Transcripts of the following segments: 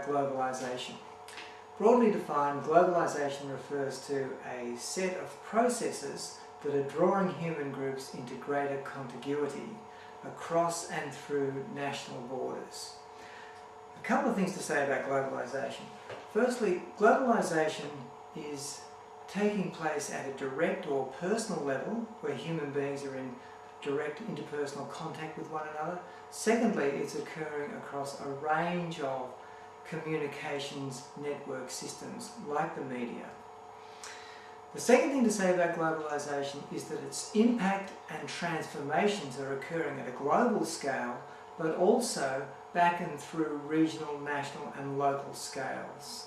about globalization. Broadly defined, globalization refers to a set of processes that are drawing human groups into greater contiguity across and through national borders. A couple of things to say about globalization. Firstly, globalization is taking place at a direct or personal level where human beings are in direct interpersonal contact with one another. Secondly, it's occurring across a range of communications network systems like the media. The second thing to say about globalization is that its impact and transformations are occurring at a global scale, but also back and through regional, national and local scales.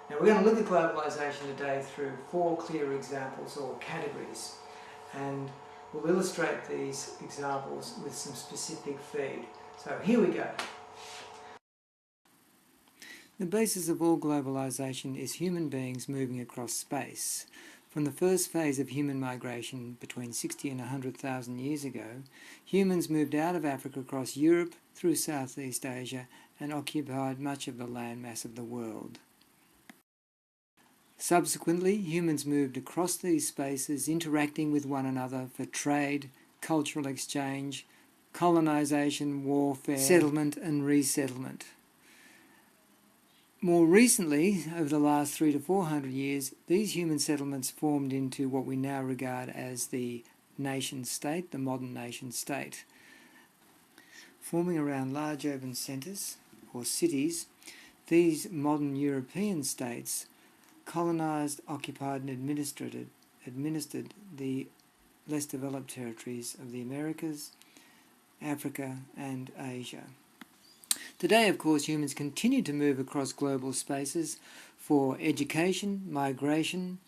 Now we're going to look at globalization today through 4 clear examples or categories, and we'll illustrate these examples with some specific feed. So here we go. The basis of all globalization is human beings moving across space. From the first phase of human migration between 60 and 100,000 years ago, humans moved out of Africa across Europe through Southeast Asia and occupied much of the landmass of the world. Subsequently, humans moved across these spaces, interacting with one another for trade, cultural exchange, colonization, warfare, settlement and resettlement. More recently, over the last 300 to 400 years, these human settlements formed into what we now regard as the nation-state, the modern nation-state. Forming around large urban centres, or cities, these modern European states colonised, occupied and administered the less developed territories of the Americas, Africa and Asia. Today, of course, humans continue to move across global spaces for education, migration,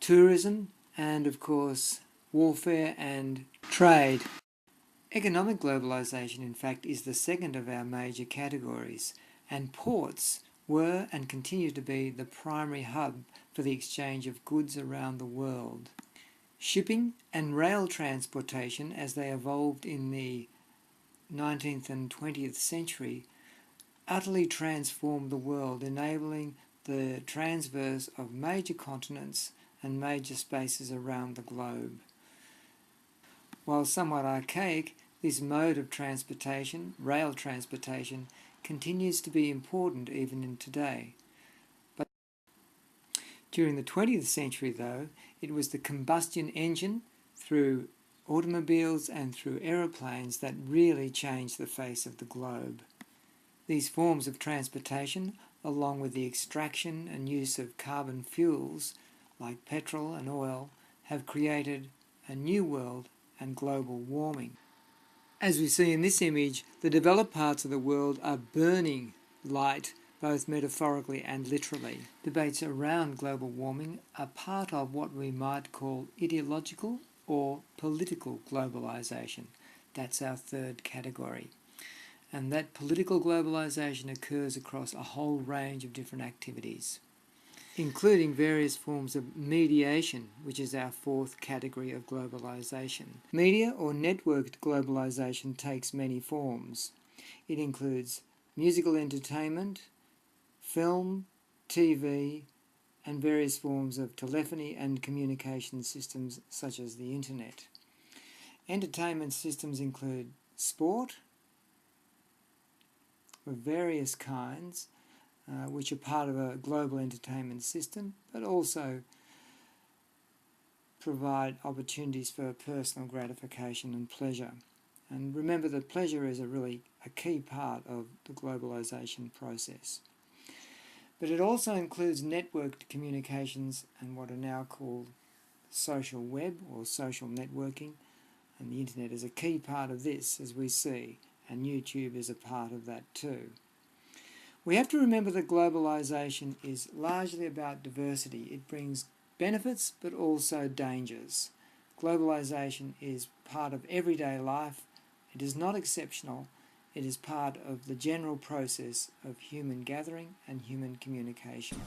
tourism, and, of course, warfare and trade. Economic globalization, in fact, is the second of our major categories, and ports were and continue to be the primary hub for the exchange of goods around the world. Shipping and rail transportation, as they evolved in the 19th and 20th century, utterly transformed the world, enabling the transverse of major continents and major spaces around the globe. While somewhat archaic, this mode of transportation, rail transportation, continues to be important even in today. But during the 20th century, though, it was the combustion engine through automobiles and through aeroplanes that really changed the face of the globe. These forms of transportation, along with the extraction and use of carbon fuels like petrol and oil, have created a new world and global warming. As we see in this image, the developed parts of the world are burning light, both metaphorically and literally. Debates around global warming are part of what we might call ideological or political globalization. That's our third category. And that political globalization occurs across a whole range of different activities, including various forms of mediation, which is our fourth category of globalization. Media or networked globalization takes many forms. It includes musical entertainment, film, TV, and various forms of telephony and communication systems such as the internet. Entertainment systems include sport of various kinds, which are part of a global entertainment system, but also provide opportunities for personal gratification and pleasure. And remember that pleasure is a key part of the globalization process. But it also includes networked communications and what are now called social web or social networking, and the internet is a key part of this, as we see, and YouTube is a part of that too. We have to remember that globalization is largely about diversity. It brings benefits but also dangers. Globalization is part of everyday life. It is not exceptional. It is part of the general process of human gathering and human communication.